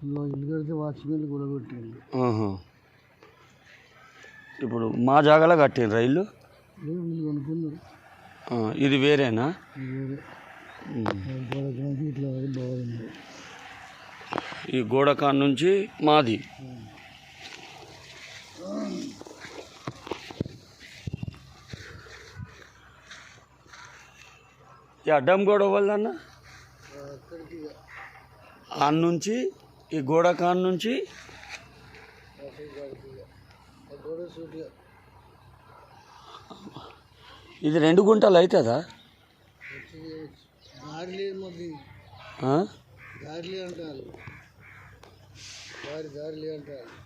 ఇల్లు కడితే వాచ్మెన్ కూడా కొట్టిండు. ఇప్పుడు మా జాగాలో కట్టిండ్రా ఇల్లు? వీళ్ళు కొనుక్కున్నారు. ఇది వేరేనా? ఇట్లా బాగుంది. ఈ గోడ కాడ నుంచి మాది. ఈ అడ్డం గోడ వల్లన్నా ఆ నుంచి ఈ గోడ కాడ నుంచి ఇది 2 గుంటలు అవుతుందా?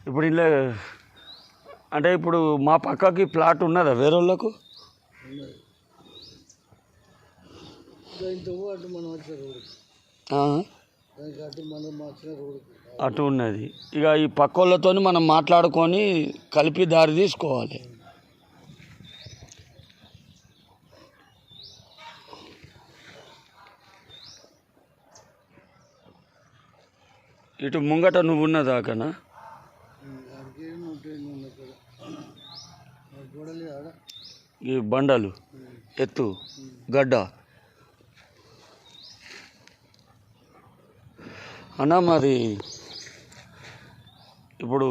ఇప్పుడు ఇలా అంటే ఇప్పుడు మా పక్కకి ప్లాట్ ఉన్నదా వేరే వాళ్ళకు? అటు ఉన్నది. ఇక ఈ పక్క వాళ్ళతో మనం మాట్లాడుకొని కలిపి దారి తీసుకోవాలి. ఇటు ముంగట నువ్వు ఉన్నదాకనా? ఈ బండలు ఎత్తు గడ్డ అన్నా. మరి ఇప్పుడు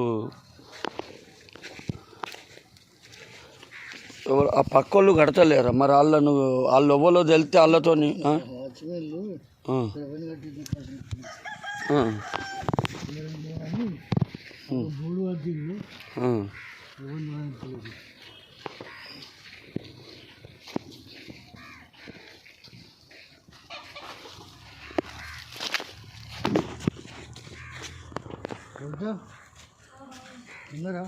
ఆ పక్క వాళ్ళు కడతలేరా? మరి వాళ్ళు ఎవ్వలో తెలితే వాళ్ళతో ఉన్నారా?